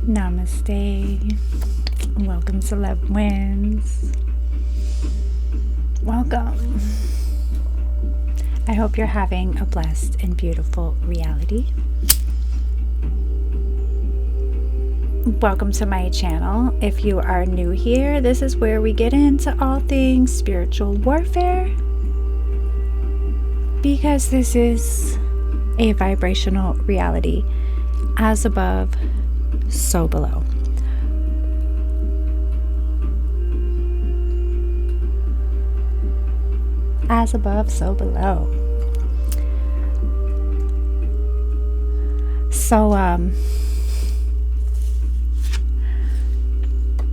Namaste. Welcome to Love Wins. Welcome. I hope you're having a blessed and beautiful reality. Welcome to my channel. If you are new here, this is where we get into all things spiritual warfare, because this is a vibrational reality. As above, so below. As above, so below. So,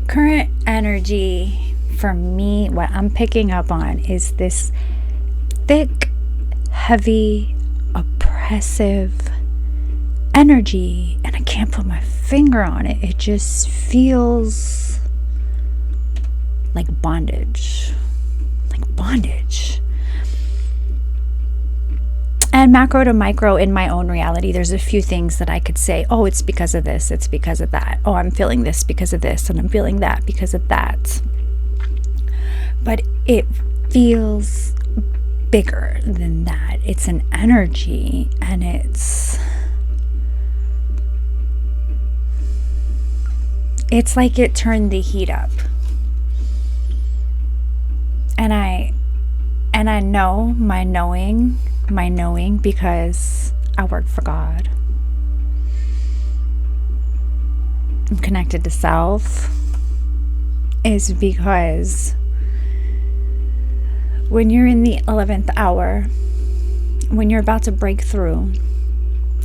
current energy for me, what I'm picking up on is this thick, heavy, oppressive energy, and I can't put my finger on it. It just feels like bondage. And macro to micro in my own reality, there's a few things that I could say, oh, it's because of this, it's because of that. Oh, I'm feeling this because of this, and I'm feeling that because of that. But it feels bigger than that. It's an energy, and it's like it turned the heat up. And I know my knowing because I work for God. I'm connected to self is because when you're in the 11th hour, when you're about to break through,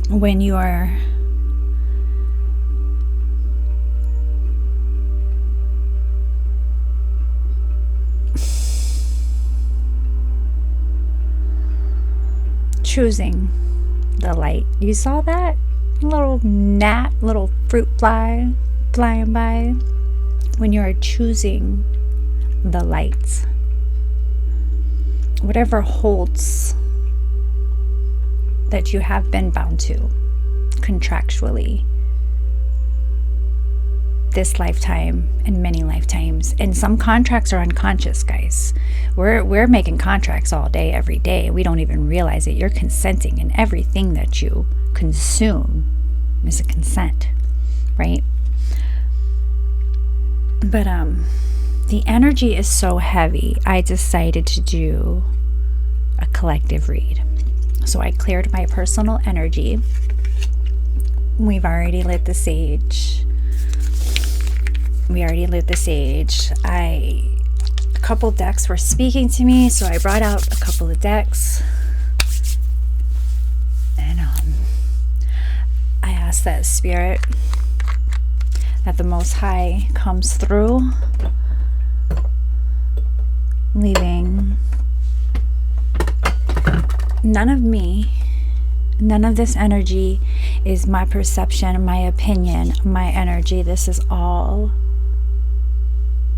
when you're choosing the light. You saw that little gnat, little fruit fly flying by? When you are choosing the light, whatever holds that you have been bound to contractually this lifetime and many lifetimes. And some contracts are unconscious, guys. We're making contracts all day, every day. We don't even realize it. You're consenting, and everything that you consume is a consent, right? But the energy is so heavy. I decided to do a collective read. So I cleared my personal energy. We've already lit the sage. A couple decks were speaking to me, so I brought out a couple of decks, and I asked that spirit, that the Most High comes through, leaving none of me, none of this energy is my perception, my opinion, my energy. This is all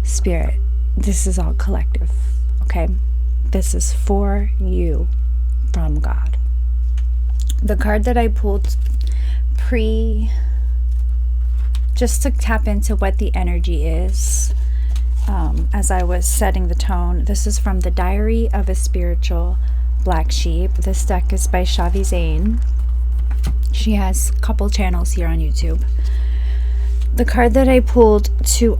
spirit. This is all collective, okay? This is for you from God. The card that I pulled just to tap into what the energy is, as I was setting the tone, this is from the Diary of a Spiritual Black Sheep. This deck is by Shavi Zane. She has a couple channels here on YouTube. The card that I pulled to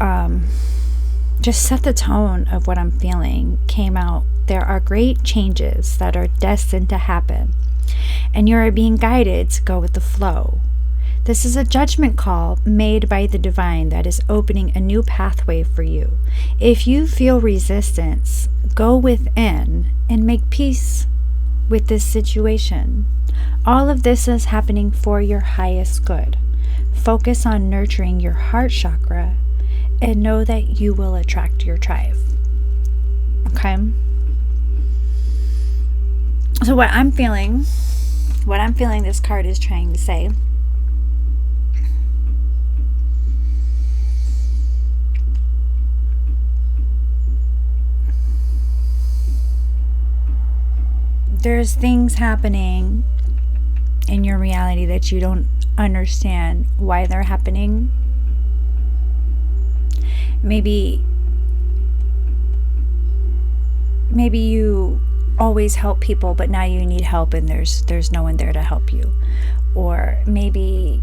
just set the tone of what I'm feeling came out. There are great changes that are destined to happen, and you are being guided to go with the flow. This is a judgment call made by the divine that is opening a new pathway for you. If you feel resistance, go within and make peace with this situation. All of this is happening for your highest good. Focus on nurturing your heart chakra and know that you will attract your tribe. Okay? So what I'm feeling this card is trying to say, there's things happening in your reality that you don't understand why they're happening, Maybe you always help people, but now you need help and there's no one there to help you. Or maybe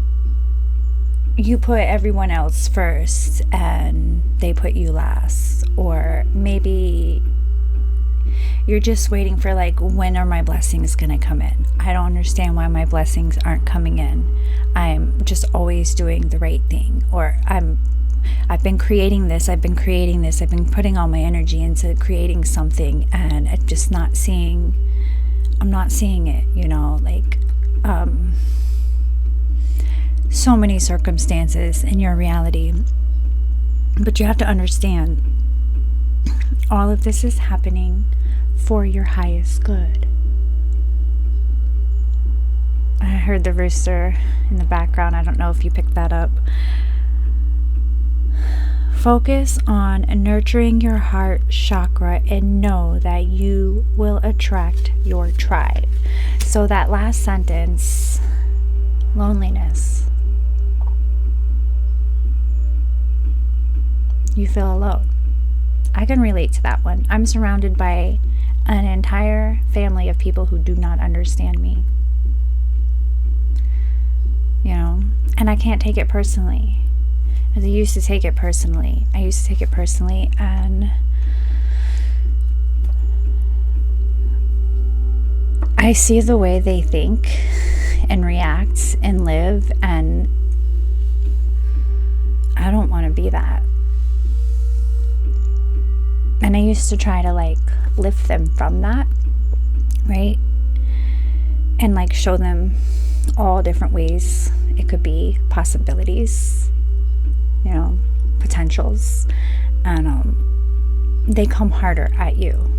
you put everyone else first and they put you last. Or maybe you're just waiting for, like, when are my blessings gonna come in? I don't understand why my blessings aren't coming in. I'm just always doing the right thing. Or I've been creating this, I've been putting all my energy into creating something, and I'm just not seeing it, like, so many circumstances in your reality. But you have to understand, all of this is happening for your highest good. I heard the rooster in the background. I don't know if you picked that up. Focus on nurturing your heart chakra and know that you will attract your tribe. So that last sentence, loneliness. You feel alone. I can relate to that one. I'm surrounded by an entire family of people who do not understand me. And I can't take it personally. As I used to take it personally. And I see the way they think and react and live, and I don't want to be that. And I used to try to, like, lift them from that, right? And, like, show them all different ways it could be, possibilities, potentials. And they come harder at you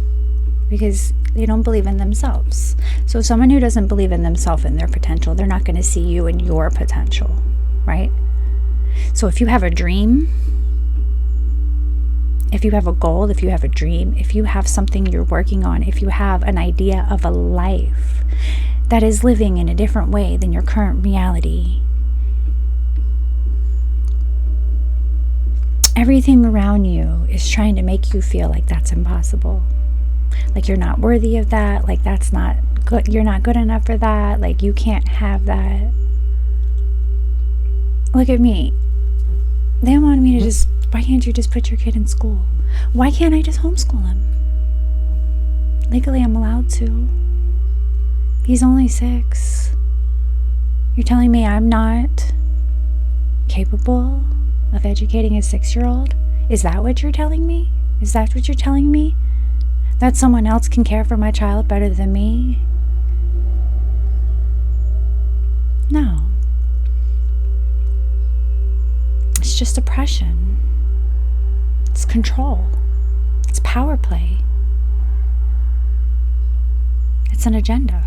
because they don't believe in themselves. So someone who doesn't believe in themselves and their potential, they're not going to see you and your potential, right? So if you have a dream, if you have a goal, if you have a dream, if you have something you're working on, if you have an idea of a life that is living in a different way than your current reality, everything around you is trying to make you feel like that's impossible. Like you're not worthy of that, like that's not good, you're not good enough for that, like you can't have that. Look at me. They wanted me to why can't you just put your kid in school? Why can't I just homeschool him? Legally, I'm allowed to. He's only 6. You're telling me I'm not capable of educating a 6-year-old? Is that what you're telling me? Is that what you're telling me? That someone else can care for my child better than me? No. It's just oppression. It's control. It's power play. It's an agenda.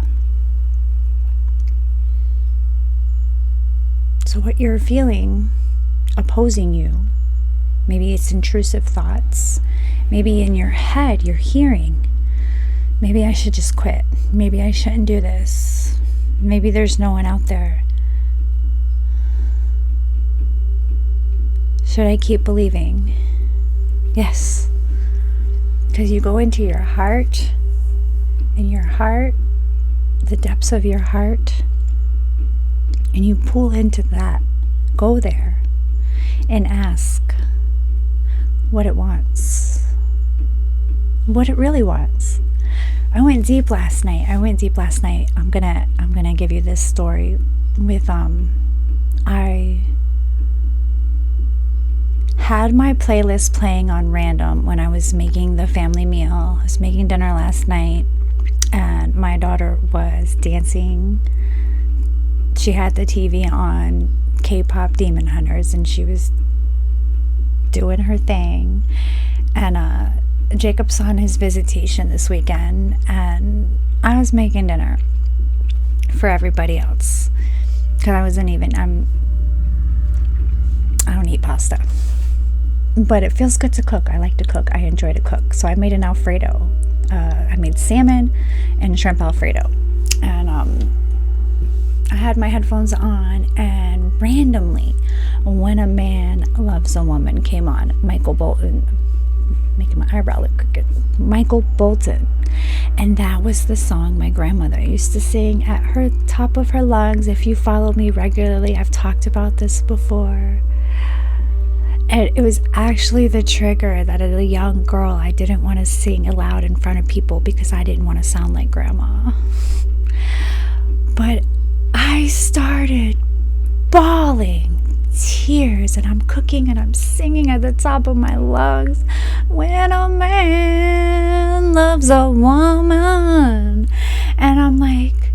So what you're feeling opposing you, maybe it's intrusive thoughts. Maybe in your head you're hearing, maybe I should just quit. Maybe I shouldn't do this. Maybe there's no one out there. Should I keep believing? Yes. Because you go into your heart, the depths of your heart, and you pull into that. Go there and ask what it wants. What it really wants. I went deep last night. I'm gonna give you this story with I had my playlist playing on random when I was making the family meal. I was making dinner last night and my daughter was dancing. She had the TV on, K-pop Demon Hunters, and she was doing her thing. And Jacob's on his visitation this weekend, and I was making dinner for everybody else because I don't eat pasta, but it feels good to cook. I like to cook. I enjoy to cook. So I made an Alfredo. I made salmon and shrimp Alfredo, and I had my headphones on, and randomly, When a Man Loves a Woman came on. Michael Bolton, making my eyebrow look crooked. Michael Bolton. And that was the song my grandmother used to sing at her top of her lungs. If you follow me regularly, I've talked about this before. And it was actually the trigger that as a young girl, I didn't want to sing aloud in front of people because I didn't want to sound like grandma. But I started bawling tears, and I'm cooking and I'm singing at the top of my lungs. When a man loves a woman. And I'm like,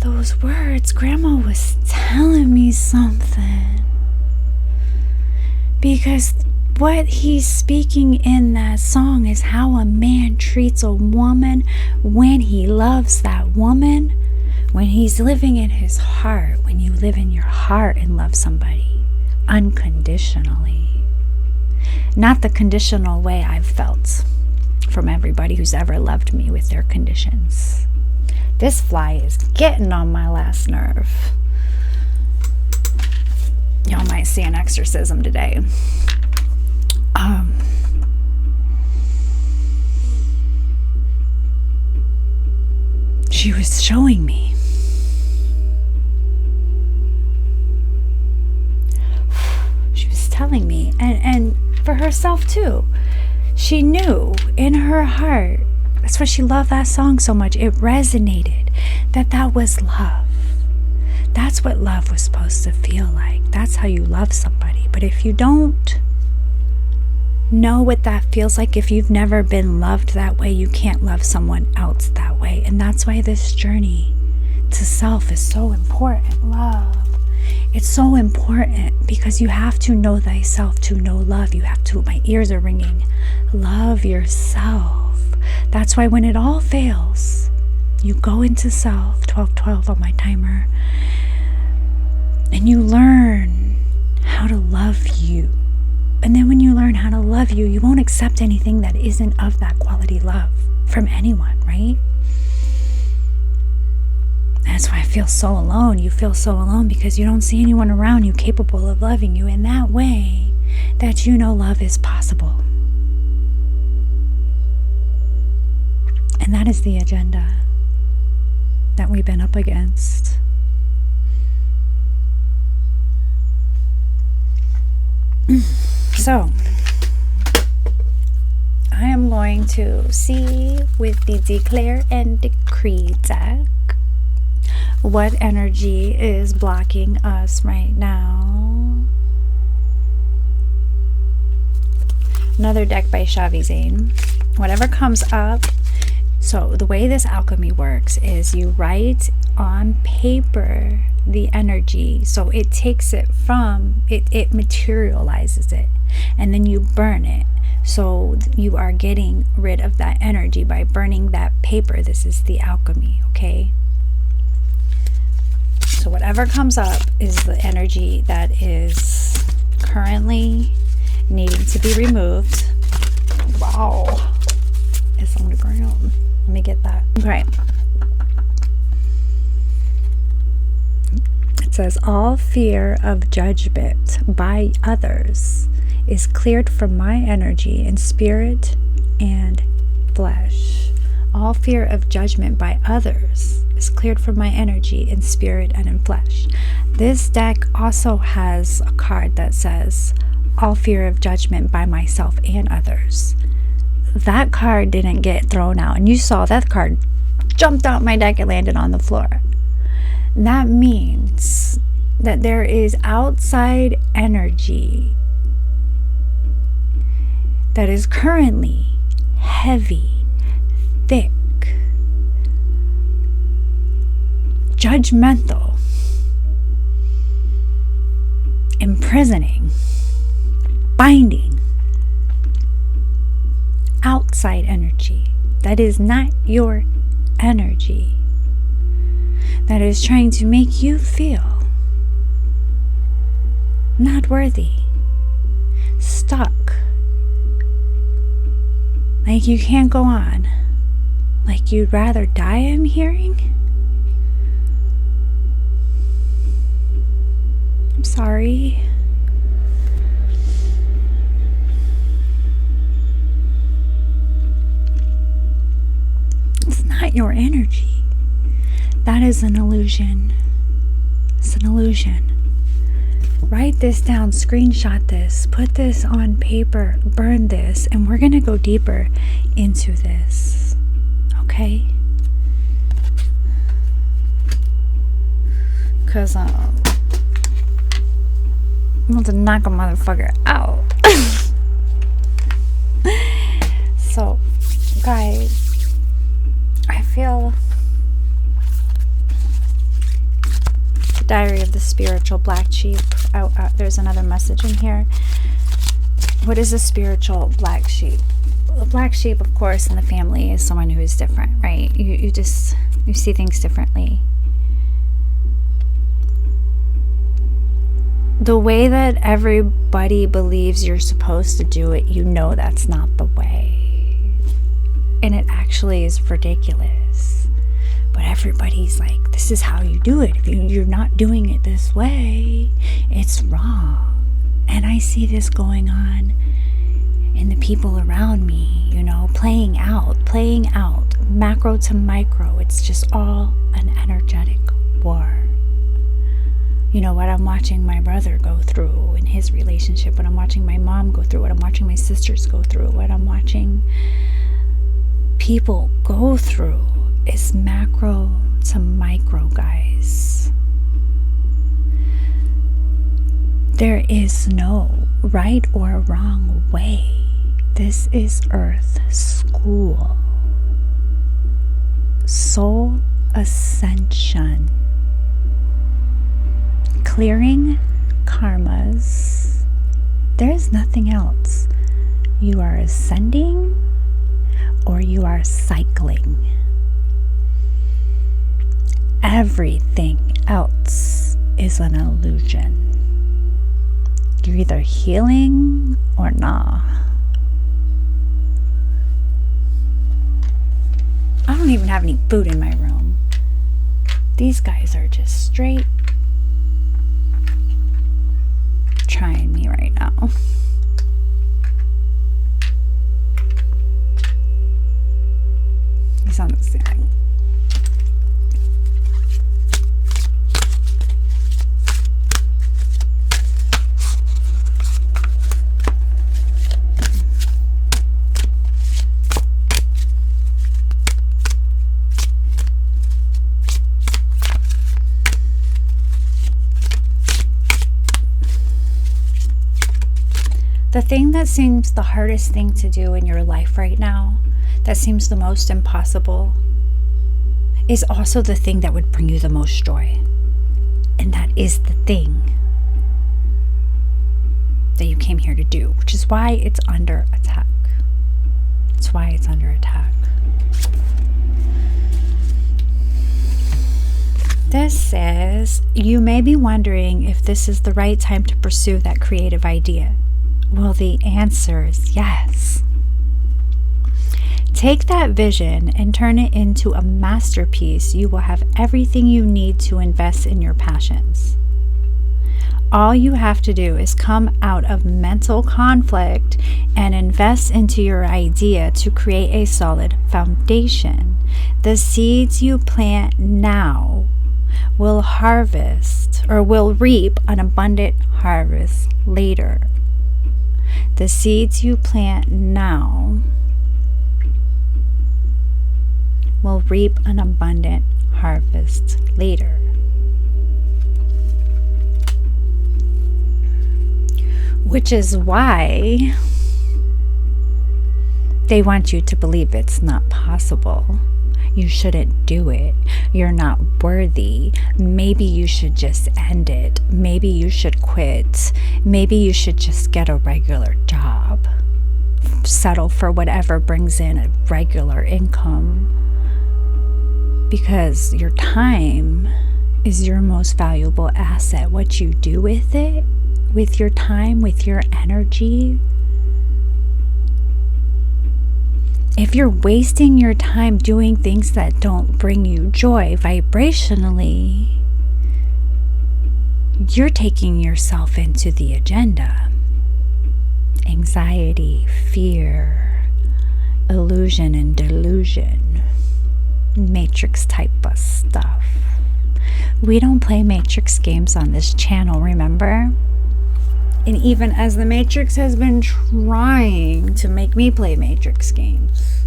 those words, grandma was telling me something. Because what he's speaking in that song is how a man treats a woman when he loves that woman. When he's living in his heart, when you live in your heart and love somebody unconditionally. Not the conditional way I've felt from everybody who's ever loved me with their conditions. This fly is getting on my last nerve. Y'all might see an exorcism today. She was showing me. She was telling me, and for herself too. She knew in her heart. That's why she loved that song so much. It resonated that was love. That's what love was supposed to feel like. That's how you love somebody. But if you don't know what that feels like, if you've never been loved that way, you can't love someone else that way. And that's why this journey to self is so important. Love. It's so important because you have to know thyself to know love. You have to, my ears are ringing, love yourself. That's why when it all fails, you go into self, 12:12 on my timer, and you learn how to love you. And then when you learn how to love you, you won't accept anything that isn't of that quality love from anyone, right? That's why I feel so alone. You feel so alone because you don't see anyone around you capable of loving you in that way that you know love is possible. And that is the agenda that we've been up against. So, I am going to see with the Declare and Decree deck what energy is blocking us right now. Another deck by Shavi Zane. Whatever comes up. So the way this alchemy works is you write on paper the energy. So it takes it from, it materializes it. And then you burn it. So you are getting rid of that energy by burning that paper. This is the alchemy, okay? So whatever comes up is the energy that is currently needing to be removed. Wow. It's on the ground. Let me get that. Okay. It says, all fear of judgment by others is cleared from my energy in spirit and flesh. All fear of judgment by others is cleared from my energy in spirit and in flesh. This deck also has a card that says, all fear of judgment by myself and others. That card didn't get thrown out, and you saw that card jumped out my deck and landed on the floor. That means that there is outside energy that is currently heavy, thick, judgmental, imprisoning, binding, outside energy that is not your energy, that is trying to make you feel not worthy, stuck, like you can't go on, like you'd rather die, I'm hearing. sorry. It's not your energy. That is an illusion. It's an illusion. Write this down, screenshot this, put this on paper, burn this, and we're going to go deeper into this. Okay? Because I'm about to knock a motherfucker out. So, guys, I feel the Diary of the Spiritual Black Sheep. There's another message in here. What is a spiritual black sheep? A black sheep, of course, in the family is someone who is different, right? You see things differently. The way that everybody believes you're supposed to do it, you know that's not the way. And it actually is ridiculous. But everybody's like, this is how you do it. If you're not doing it this way, it's wrong. And I see this going on in the people around me, playing out, macro to micro. It's just all an energetic war. What I'm watching my brother go through in his relationship, what I'm watching my mom go through, what I'm watching my sisters go through, what I'm watching people go through is macro to micro, guys. There is no right or wrong way. This is Earth School. Soul ascension. Clearing karmas. There's nothing else. You are ascending or you are cycling. Everything else is an illusion. You're either healing or not. I don't even have any food in my room. These guys are just straight trying me right now. He's on the ceiling. The thing that seems the hardest thing to do in your life right now, that seems the most impossible, is also the thing that would bring you the most joy. And that is the thing that you came here to do, which is why it's under attack. That's why it's under attack. This says, you may be wondering if this is the right time to pursue that creative idea. Well, the answer is yes. Take that vision and turn it into a masterpiece. You will have everything you need to invest in your passions. All you have to do is come out of mental conflict and invest into your idea to create a solid foundation. The seeds you plant now will reap an abundant harvest later. The seeds you plant now will reap an abundant harvest later. Which is why they want you to believe it's not possible. You shouldn't do it. You're not worthy. Maybe you should just end it. Maybe you should quit. Maybe you should just get a regular job. Settle for whatever brings in a regular income. Because your time is your most valuable asset. What you do with it, with your time, with your energy. If you're wasting your time doing things that don't bring you joy vibrationally, you're taking yourself into the agenda. Anxiety, fear, illusion and delusion, matrix type of stuff. We don't play matrix games on this channel, remember? And even as the matrix has been trying to make me play matrix games,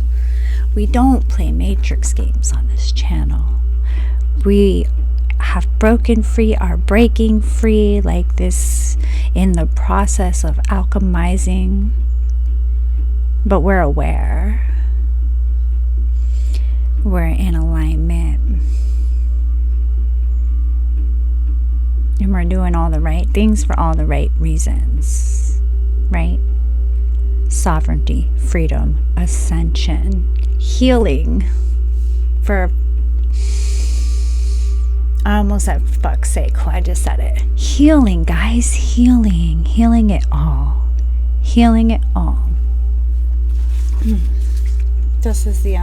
we don't play matrix games on this channel. We have broken free, are breaking free like this in the process of alchemizing, but we're aware. We're in alignment. And we're doing all the right things for all the right reasons, right? Sovereignty, freedom, ascension, healing for, I almost said fuck's sake, I just said it. Healing, guys, healing. Healing it all. Healing it all. This is the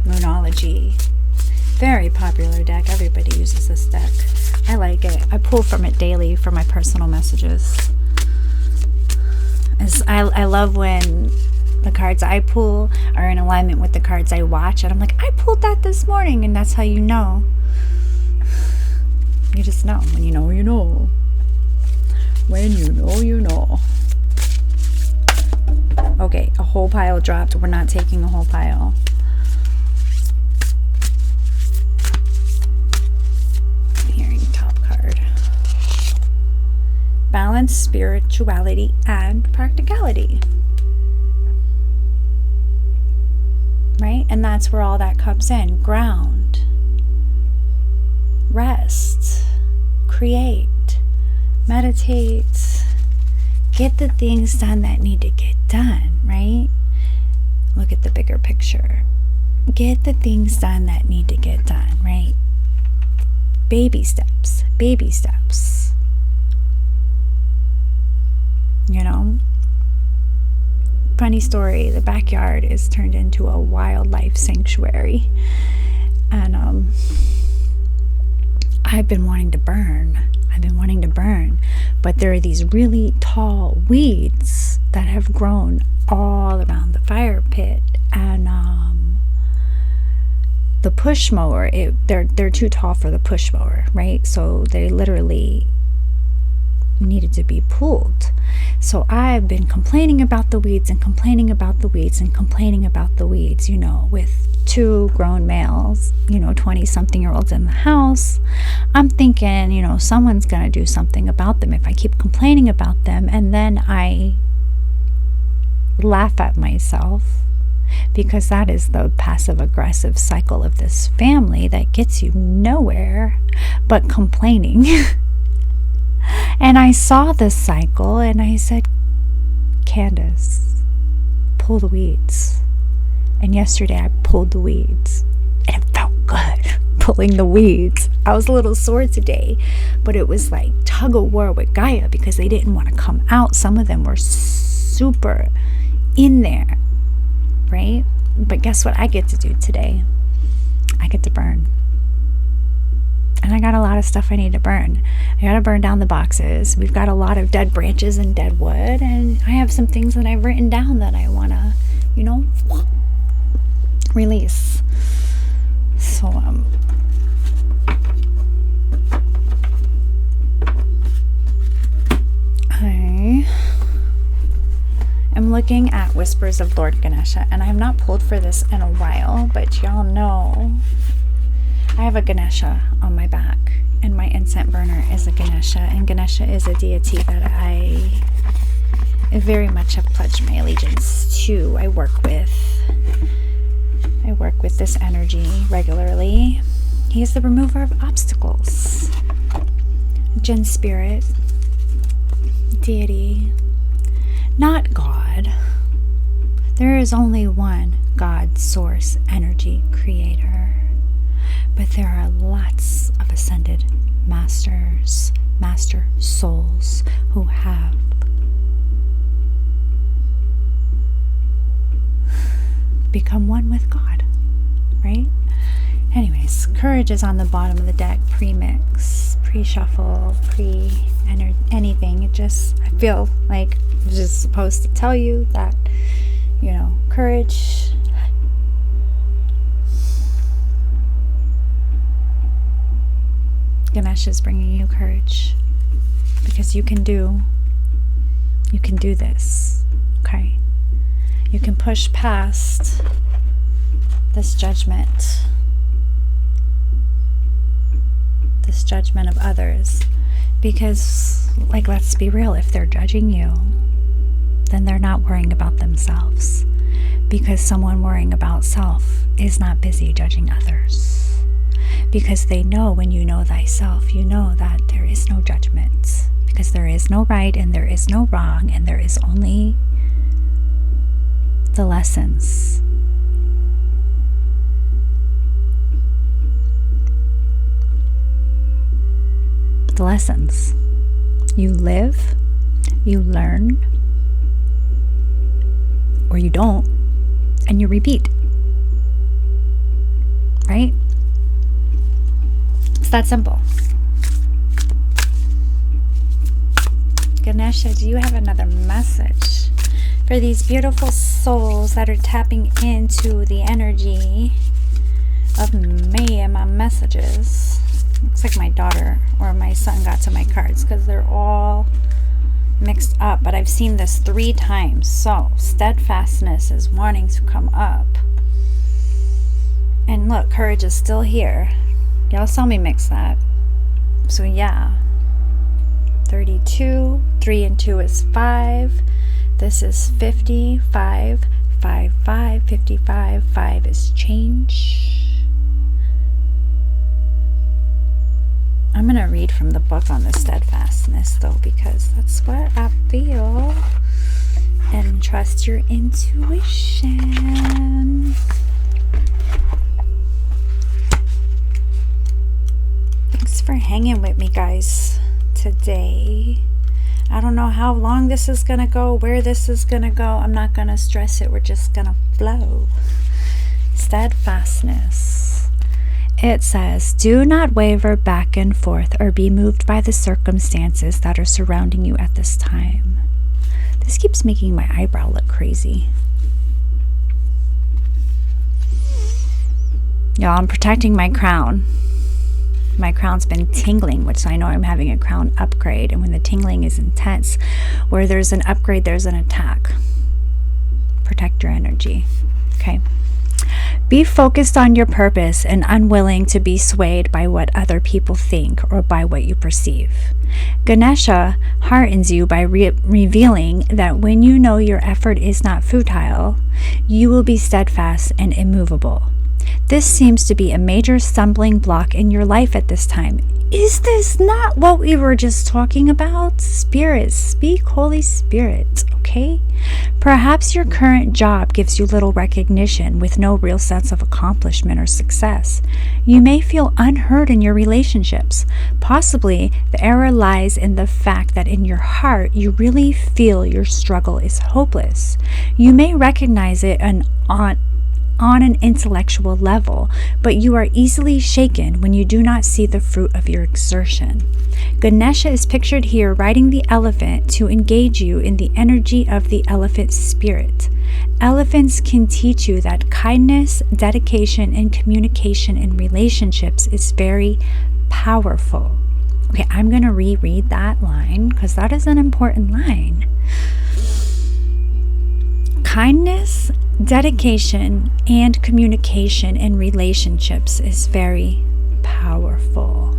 Moonology. Very popular deck. Everybody uses this deck. I like it. I pull from it daily for my personal messages. I love when the cards I pull are in alignment with the cards I watch, and I'm like, I pulled that this morning, and that's how you know. You just know. When you know, you know. When you know, you know. Okay, a whole pile dropped. We're not taking a whole pile. Hearing top card. Balance, spirituality, and practicality. Right? And that's where all that comes in. Ground. Rest. Create. Meditate. Get the things done that need to get done, right? Look at the bigger picture. Get the things done that need to get done, right? Baby steps. Baby steps. You know? Funny story, the backyard is turned into a wildlife sanctuary. And I've been wanting to burn. But there are these really tall weeds that have grown all around the fire pit. And the push mower, they're too tall for the push mower, right? So they literally needed to be pulled. So I've been complaining about the weeds and complaining about the weeds and complaining about the weeds, you know, with two grown males, 20-something-year-olds in the house. I'm thinking, someone's going to do something about them if I keep complaining about them. And then I laugh at myself, because that is the passive-aggressive cycle of this family that gets you nowhere but complaining. And I saw this cycle and I said, Candace, pull the weeds. And yesterday I pulled the weeds and it felt good pulling the weeds. I was a little sore today, but it was like tug of war with Gaia because they didn't want to come out. Some of them were super in there, right? But guess what I get to do today? I get to burn. And I got a lot of stuff I need to burn. I got to burn down the boxes. We've got a lot of dead branches and dead wood. And I have some things that I've written down that I want to, release. So, I am looking at Whispers of Lord Ganesha. And I have not pulled for this in a while, but y'all know I have a Ganesha on my back, and my incense burner is a Ganesha, and Ganesha is a deity that I very much have pledged my allegiance to. I work with this energy regularly. He is the remover of obstacles. Jinn spirit, deity, not God. There is only one God, source, energy, creator. But there are lots of ascended masters, master souls who have become one with God, right? Anyways, courage is on the bottom of the deck, pre-mix, pre-shuffle, anything. It just, I feel like I'm just supposed to tell you that, you know, courage. Ganesh is bringing you courage because you can do this, okay? You can push past this judgment of others, because, like, let's be real, if they're judging you, then they're not worrying about themselves, because someone worrying about self is not busy judging others, because they know, when you know thyself, you know that there is no judgment, because there is no right and there is no wrong, and there is only the lessons. The lessons. You live, you learn, or you don't, and you repeat. Right? It's that simple. Ganesha, do you have another message for these beautiful souls that are tapping into the energy of me and my messages? Looks like my daughter or my son got to my cards because they're all mixed up, but I've seen this 3 times. So steadfastness is wanting to come up, and look, courage is still here. Y'all saw me mix that. So yeah, 32, 3 and 2 is 5. This is 50, 5, 5, 5, 55, 5 is change. I'm going to read from the book on the steadfastness, though, because that's what I feel. And trust your intuition. Thanks for hanging with me, guys, today. I don't know how long this is going to go, where this is going to go. I'm not going to stress it. We're just going to flow. Steadfastness. It says, do not waver back and forth or be moved by the circumstances that are surrounding you at this time. This keeps making my eyebrow look crazy. Y'all, I'm protecting my crown. My crown's been tingling, which I know I'm having a crown upgrade. And when the tingling is intense, where there's an upgrade, there's an attack. Protect your energy, okay? Be focused on your purpose and unwilling to be swayed by what other people think or by what you perceive. Ganesha heartens you by revealing that when you know your effort is not futile, you will be steadfast and immovable. This seems to be a major stumbling block in your life at this time. Is this not what we were just talking about? Spirit, speak, Holy Spirit, okay? Perhaps your current job gives you little recognition with no real sense of accomplishment or success. You may feel unheard in your relationships. Possibly the error lies in the fact that in your heart you really feel your struggle is hopeless. You may recognize it on an intellectual level, but you are easily shaken when you do not see the fruit of your exertion. Ganesha is pictured here riding the elephant to engage you in the energy of the elephant spirit. Elephants can teach you that kindness, dedication, and communication in relationships is very powerful. Okay, I'm going to reread that line because that is an important line. Kindness, dedication, and communication in relationships is very powerful.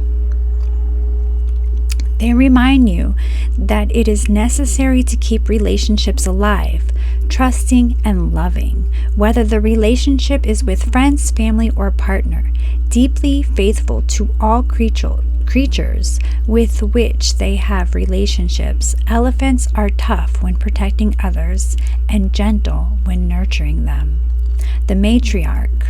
They remind you that it is necessary to keep relationships alive, trusting and loving, whether the relationship is with friends, family, or partner, deeply faithful to all creatures with which they have relationships. Elephants are tough when protecting others and gentle when nurturing them. The matriarch.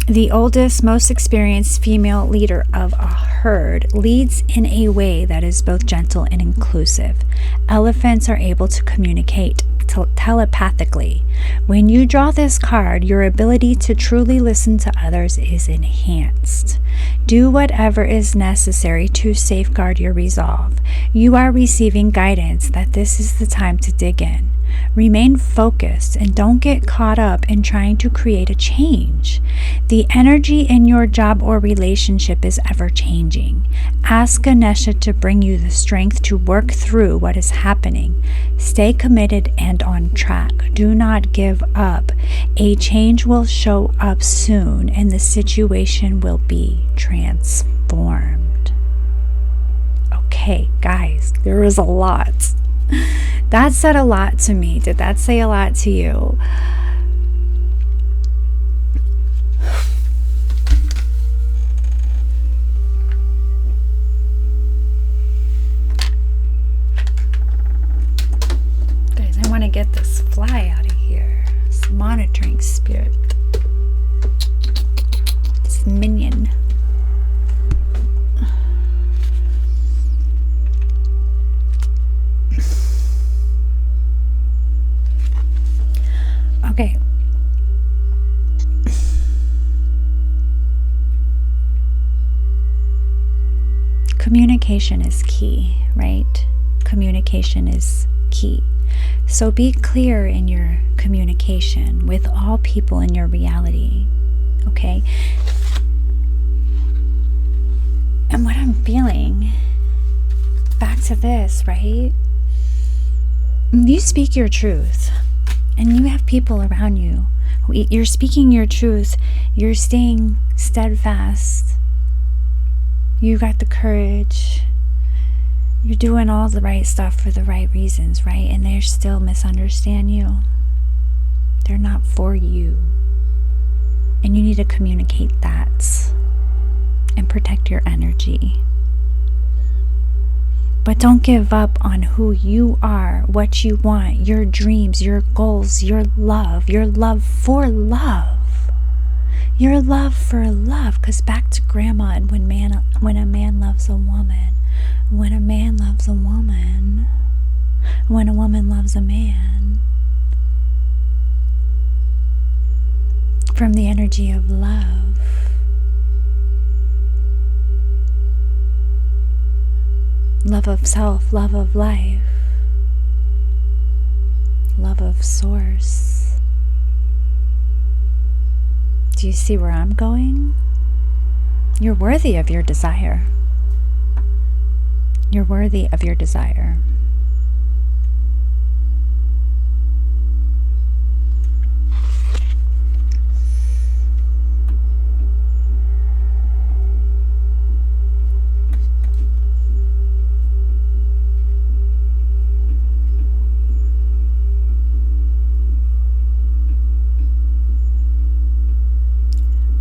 The oldest, most experienced female leader of a herd leads in a way that is both gentle and inclusive. Elephants are able to communicate telepathically. When you draw this card, your ability to truly listen to others is enhanced. Do whatever is necessary to safeguard your resolve. You are receiving guidance that this is the time to dig in. Remain focused and don't get caught up in trying to create a change. The energy in your job or relationship is ever changing. Ask Ganesha to bring you the strength to work through what is happening. Stay committed and on track. Do not give up. A change will show up soon and the situation will be transformed. Okay, guys, there was a lot. That said a lot to me. Did that say a lot to you? Guys, I want to get this fly out of here. This monitoring spirit. This minion. Okay. Communication is key, right? Communication is key. So be clear in your communication with all people in your reality, okay? And what I'm feeling, back to this, right? You speak your truth. And you have people around you. You're speaking your truth. You're staying steadfast. You got the courage. You're doing all the right stuff for the right reasons, right? And they still misunderstand you. They're not for you. And you need to communicate that and protect your energy. But don't give up on who you are, what you want, your dreams, your goals, your love for love. Your love for love. Because back to grandma and when a man loves a woman, when a man loves a woman, when a woman loves a man. From the energy of love. Love of self, love of life, love of source. Do you see where I'm going? You're worthy of your desire. You're worthy of your desire.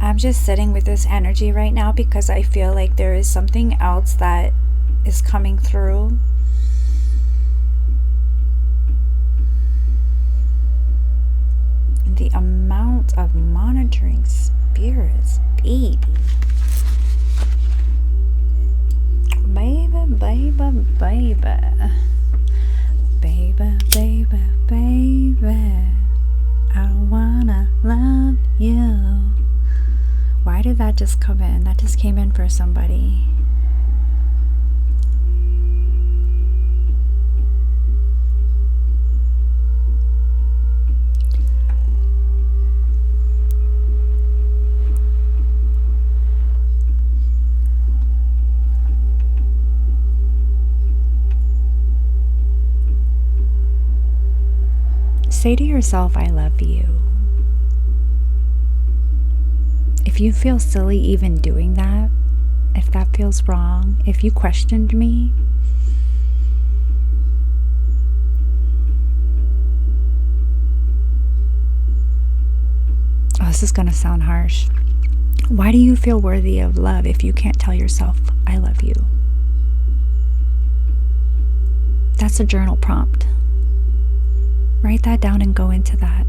I'm just sitting with this energy right now because I feel like there is something else that is coming through. The amount of monitoring spirits, baby. Baby, baby, baby. Baby, baby, baby. I wanna love you. Why did that just come in? That just came in for somebody. Say to yourself, I love you. If you feel silly even doing that, if that feels wrong, if you questioned me, oh, this is going to sound harsh. Why do you feel worthy of love if you can't tell yourself, I love you? That's a journal prompt. Write that down and go into that.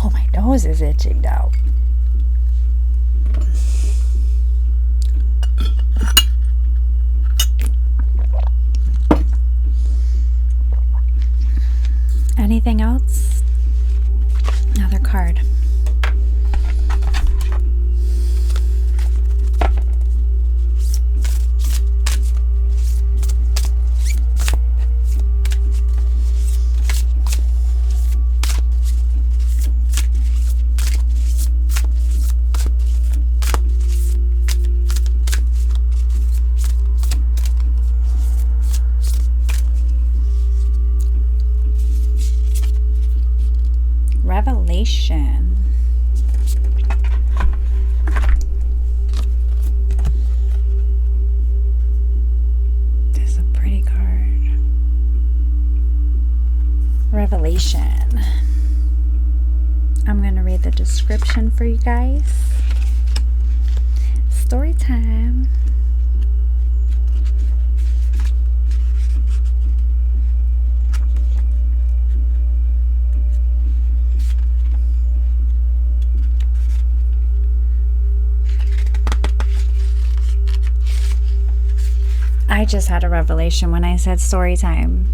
Oh my is itching now. Anything else? Another card. Revelation. This is a pretty card. Revelation. I'm going to read the description for you guys. Story time. I just had a revelation when I said story time.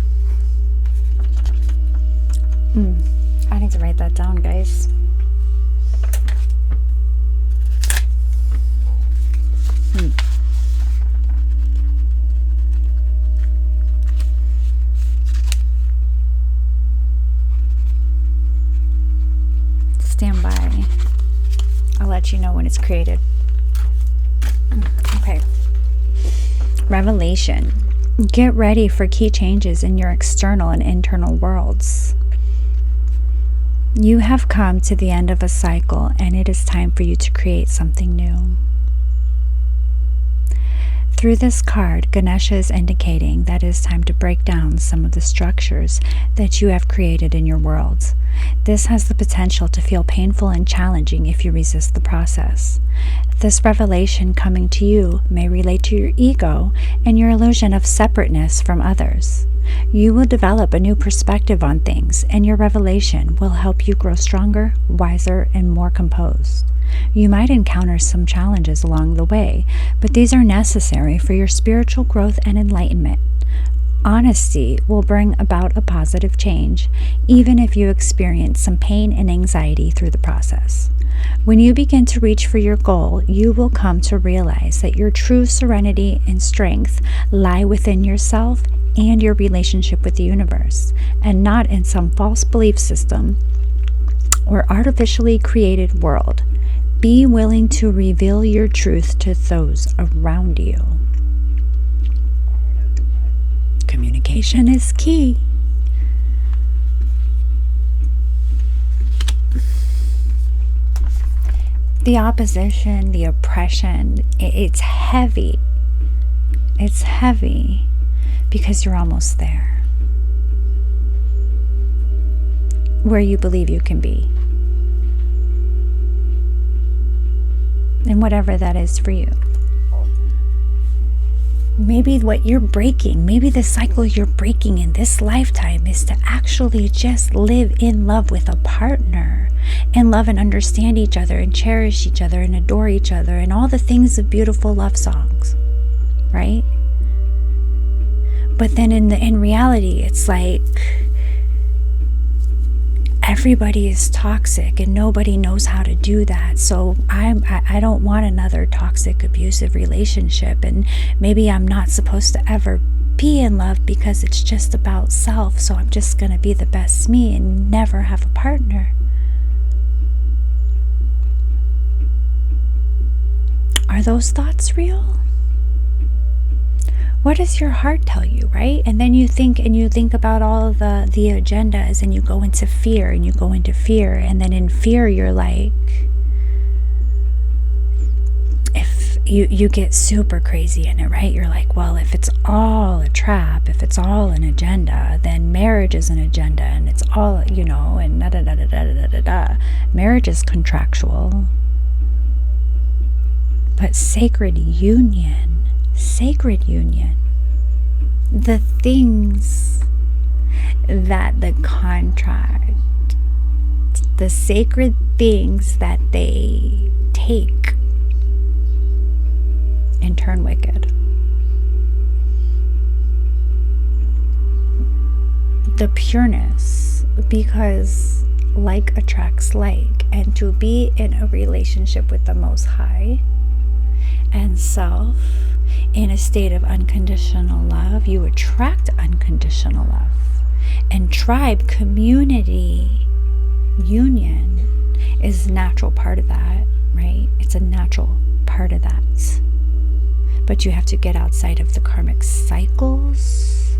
I need to write that down, guys. Stand by. I'll let you know when it's created. Okay. Revelation. Get ready for key changes in your external and internal worlds. You have come to the end of a cycle, and it is time for you to create something new. Through this card, Ganesha is indicating that it is time to break down some of the structures that you have created in your world. This has the potential to feel painful and challenging if you resist the process. This revelation coming to you may relate to your ego and your illusion of separateness from others. You will develop a new perspective on things, and your revelation will help you grow stronger, wiser, and more composed. You might encounter some challenges along the way, but these are necessary for your spiritual growth and enlightenment. Honesty will bring about a positive change, even if you experience some pain and anxiety through the process. When you begin to reach for your goal, you will come to realize that your true serenity and strength lie within yourself and your relationship with the universe, and not in some false belief system or artificially created world. Be willing to reveal your truth to those around you. Communication is key. The opposition, the oppression, it's heavy. It's heavy because you're almost there, where you believe you can be. And whatever that is for you. Maybe what you're breaking, maybe the cycle you're breaking in this lifetime is to actually just live in love with a partner, and love and understand each other and cherish each other and adore each other and all the things of beautiful love songs, right? But then in reality, it's like everybody is toxic and nobody knows how to do that. So I don't want another toxic, abusive relationship, and maybe I'm not supposed to ever be in love because it's just about self. So I'm just going to be the best me and never have a partner. Are those thoughts real? What does your heart tell you, right? And then you think about all of the agendas, and you go into fear, and and then in fear you're like, if you get super crazy in it, right? You're like, well, if it's all a trap, if it's all an agenda, then marriage is an agenda, and it's all, and da da da da da da da da. Marriage is contractual. But sacred union, the things that the contract the sacred things that they take and turn wicked. The pureness, because like attracts like, and to be in a relationship with the Most High and self in a state of unconditional love, you attract unconditional love. And tribe, community, union is a natural part of that, right? It's a natural part of that. But you have to get outside of the karmic cycles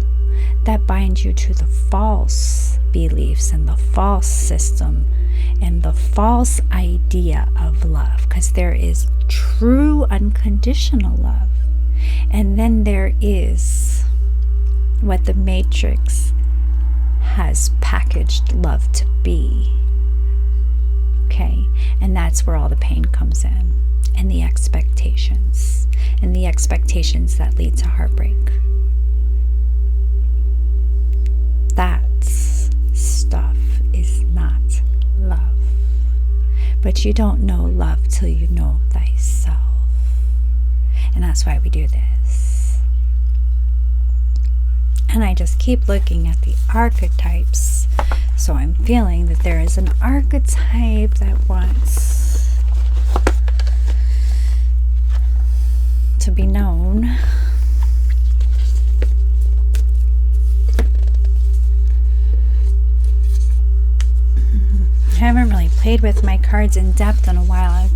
that bind you to the false beliefs and the false system and the false idea of love, because there is true unconditional love, and then there is what the Matrix has packaged love to be. Okay, and that's where all the pain comes in, and the expectations that lead to heartbreak. That stuff is not love. But you don't know love till you know thyself. And that's why we do this. And I just keep looking at the archetypes. So I'm feeling that there is an archetype that wants to be known. I haven't really played with my cards in depth in a while.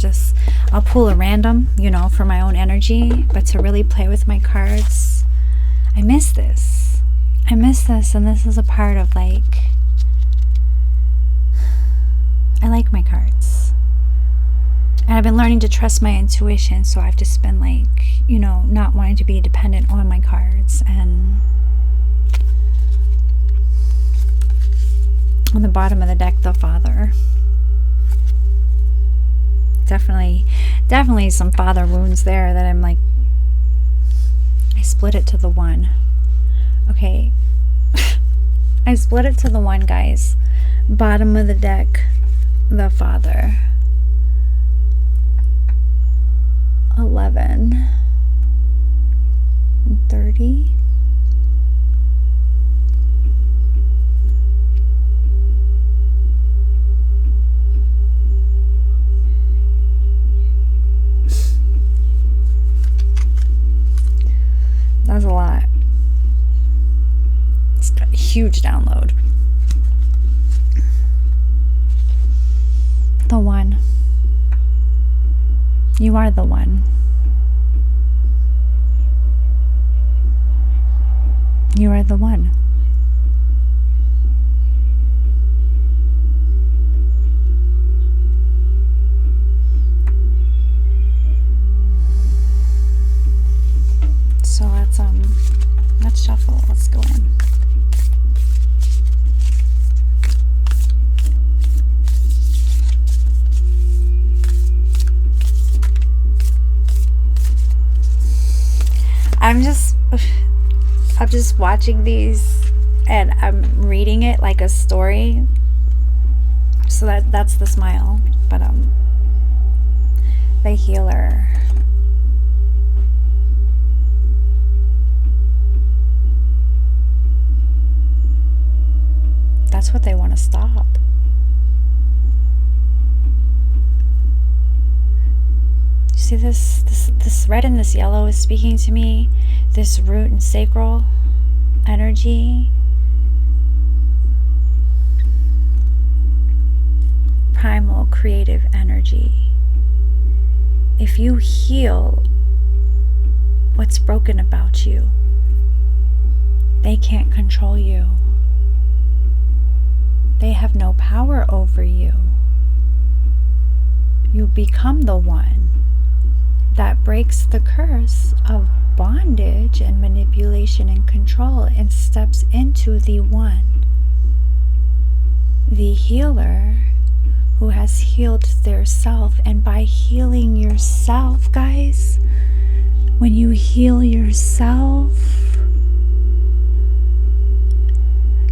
I'll pull a random, for my own energy, but to really play with my cards, I miss this. And this is a part of I like my cards. And I've been learning to trust my intuition, so I've just been not wanting to be dependent on my cards. And on the bottom of the deck, the Father. Definitely some father wounds there that I'm I split it to the one. Okay. I split it to the one, guys. Bottom of the deck, the Father. 11 and 30. That's a lot. It's got a huge download. The one. You are the one. You are the one. So let's shuffle. Let's go in. I'm just watching these and I'm reading it like a story. So that's the smile. But the healer. That's what they want to stop. You see this red and this yellow is speaking to me. This root and sacral energy. Primal creative energy. If you heal what's broken about you, they can't control you. They have no power over you. You become the one that breaks the curse of bondage and manipulation and control and steps into the one, the healer who has healed their self. And by healing yourself, guys, when you heal yourself,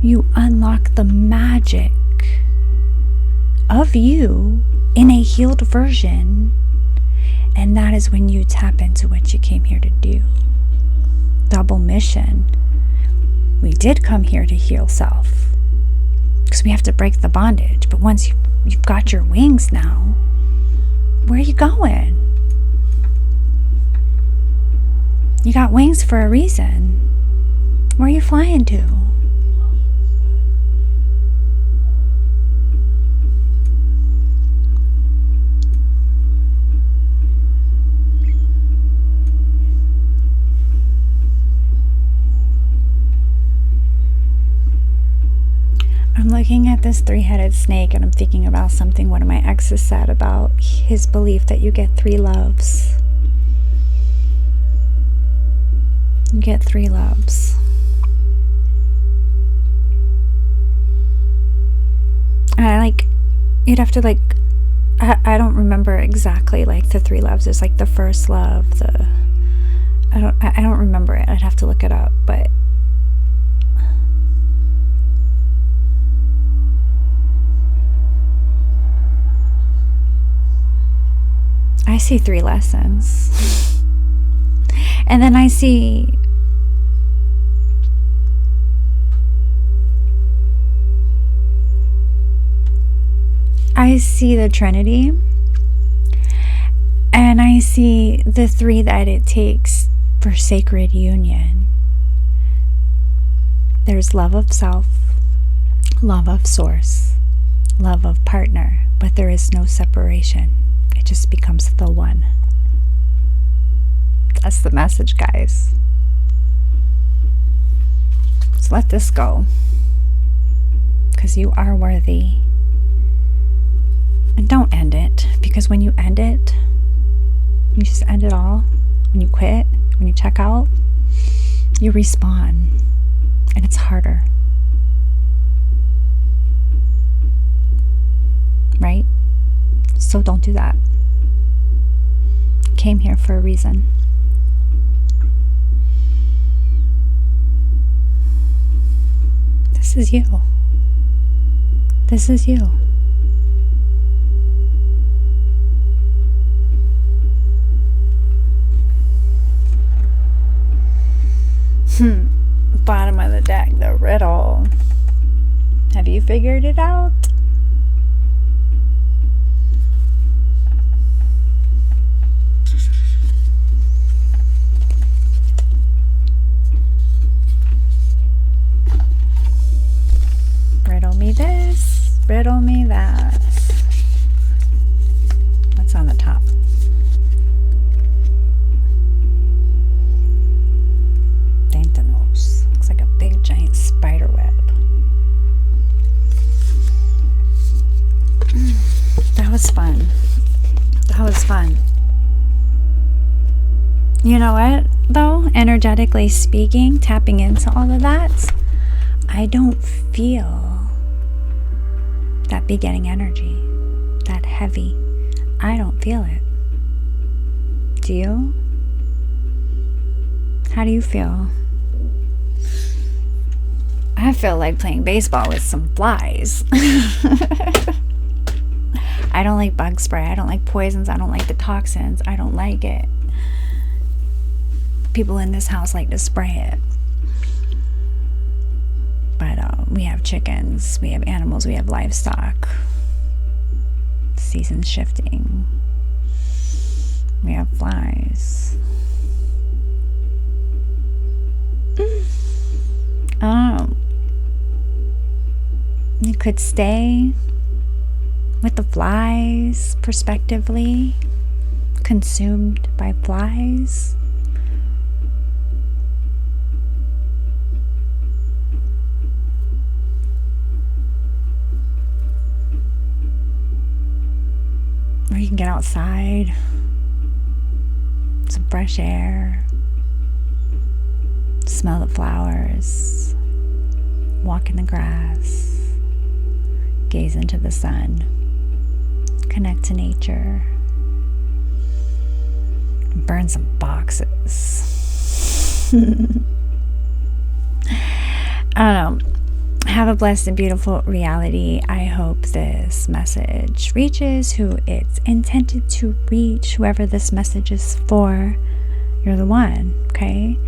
you unlock the magic of you in a healed version. And that is when you tap into what you came here to do. Double mission. We did come here to heal self, because we have to break the bondage. But once you've got your wings now, where are you going? You got wings for a reason. Where are you flying to? I'm looking at this 3-headed snake, and I'm thinking about something one of my exes said about his belief that you get 3 loves. You get 3 loves. And you'd have to I don't remember exactly the 3 loves. There's the first love, I don't remember it. I'd have to look it up, but I see 3 lessons. And then I see the Trinity, and I see the 3 that it takes for sacred union. There's love of self, love of source, love of partner, but there is no separation. It just becomes the one. That's the message, guys. So let this go, because you are worthy. And don't end it, because when you end it, you just end it all. When you quit, when you check out, you respawn, and it's harder. Right? So don't do that. Came here for a reason. This is you. This is you. Bottom of the deck, the riddle. Have you figured it out? Riddle me this, riddle me that. What's on the top? Dantanos. Looks like a big giant spider web. That was fun. That was fun. You know what, though? Energetically speaking, tapping into all of that, I don't feel that beginning energy, that heavy. I don't feel it. Do you? How do you feel? I feel like playing baseball with some flies. I don't like bug spray. I don't like poisons. I don't like the toxins. I don't like it. People in this house like to spray it. But we have chickens, we have animals, we have livestock. Seasons shifting. We have flies. You could stay with the flies, prospectively, consumed by flies. Or you can get outside, some fresh air, smell the flowers, walk in the grass, gaze into the sun, connect to nature, burn some boxes. I don't know. Have a blessed and beautiful reality. I hope this message reaches who it's intended to reach, whoever this message is for. You're the one, okay?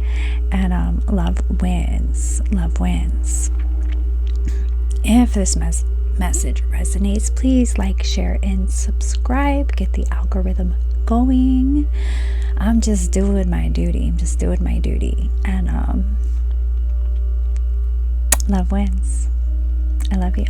And love wins. Love wins. If this message resonates, please like, share, and subscribe. Get the algorithm going. I'm just doing my duty. And love wins. I love you.